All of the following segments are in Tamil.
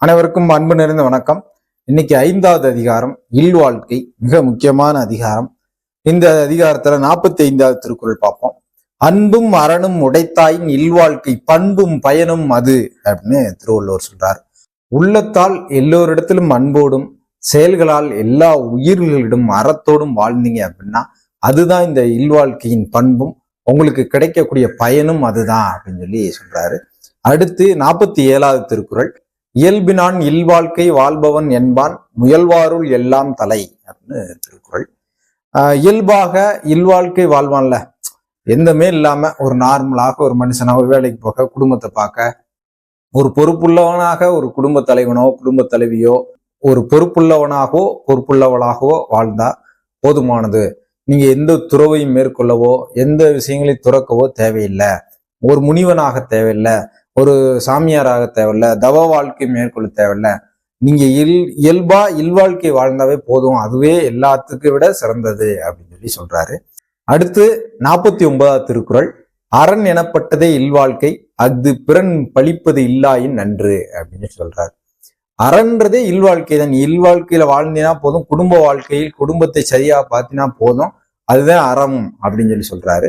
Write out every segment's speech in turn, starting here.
அனைவருக்கும் அன்பு நிறைந்த வணக்கம். இன்னைக்கு 5வது அதிகாரம் இல்வாழ்க்கை, மிக முக்கியமான அதிகாரம். இந்த அதிகாரத்துல 45வது திருக்குறள் பார்ப்போம். அன்பும் அறனும் உடைத்தாயின் இல்வாழ்க்கை பண்பும் பயனும் அது அப்படின்னு திருவள்ளுவர் சொல்றார். உள்ளத்தால் எல்லோரிடத்திலும் அன்போடும் செயல்களால் எல்லா உயிர்களிடம் அறத்தோடும் வாழ்ந்தீங்க அப்படின்னா அதுதான் இந்த இல்வாழ்க்கையின் பண்பும், உங்களுக்கு கிடைக்கக்கூடிய பயனும் அதுதான் அப்படின்னு சொல்லி சொல்றாரு. அடுத்து 47வது திருக்குறள். இயல்பினான் இல்வாழ்க்கை வாழ்பவன் என்பான் முயல்வாருள் எல்லாம் தலை அப்படின்னு திருக்குறள். இயல்பாக இல்வாழ்க்கை வாழ்வான்ல, எந்தமே இல்லாம ஒரு நார்மலாக ஒரு மனுஷனாக வேலைக்கு போக, குடும்பத்தை பார்க்க, ஒரு பொறுப்புள்ளவனாக ஒரு குடும்ப தலைவனோ குடும்ப தலைவியோ ஒரு பொறுப்புள்ளவனாகவோ பொறுப்புள்ளவளாகவோ வாழ்ந்தா போதுமானது. நீங்க எந்த துறவையும் மேற்கொள்ளவோ எந்த விஷயங்களையும் துறக்கவோ தேவையில்லை. ஒரு முனிவனாக தேவையில்லை, ஒரு சாமியாராக தேவையில்ல, தவ வாழ்க்கை மேற்கொள்ள தேவையில்ல. நீங்க இயல்பா இல்வாழ்க்கை வாழ்ந்தாவே போதும், அதுவே எல்லாத்துக்கும் விட சிறந்தது அப்படின்னு சொல்லி சொல்றாரு. அடுத்து 49வது திருக்குறள். அரண் எனப்பட்டதே இல்வாழ்க்கை, அது பிறன் பழிப்பது இல்லாயின் நன்று அப்படின்னு சொல்றாரு. அரண்றதே இல்வாழ்க்கை தான். நீ இல்வாழ்க்கையில வாழ்ந்தினா போதும், குடும்ப வாழ்க்கையில் குடும்பத்தை சரியா பார்த்தினா போதும், அதுதான் அறம் அப்படின்னு சொல்லி சொல்றாரு.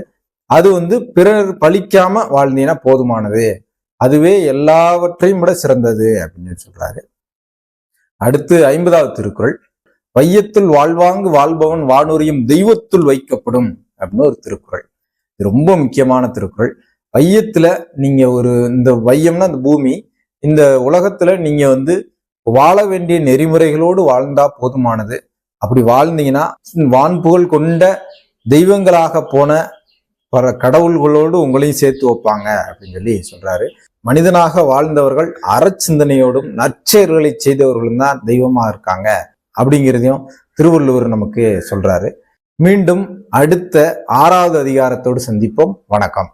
அது பிறர் பழிக்காம வாழ்ந்தீங்கன்னா போதுமானது, அதுவே எல்லாவற்றையும் விட சிறந்தது அப்படின்னு சொல்றாரு. அடுத்து 50வது திருக்குறள். வையத்துள் வாழ்வாங்கு வாழ்பவன் வானுரியும் தெய்வத்துள் வைக்கப்படும் அப்படின்னு ஒரு திருக்குறள். இது ரொம்ப முக்கியமான திருக்குறள். வையத்துல நீங்க இந்த வையம்னா இந்த பூமி, இந்த உலகத்துல நீங்க வாழ வேண்டிய நெறிமுறைகளோடு வாழ்ந்தா போதுமானது. அப்படி வாழ்ந்தீங்கன்னா வான்புகழ் கொண்ட தெய்வங்களாக போன பல கடவுள்களோடு உங்களையும் சேர்த்து வைப்பாங்க அப்படின்னு சொல்லி சொல்றாரு. மனிதனாக வாழ்ந்தவர்கள் அறச்சிந்தனையோடும் நற்செயல்களை செய்தவர்களும் தான் தெய்வமா இருக்காங்க அப்படிங்கிறதையும் திருவள்ளுவர் நமக்கு சொல்றாரு. மீண்டும் அடுத்த 6வது அதிகாரத்தோடு சந்திப்போம். வணக்கம்.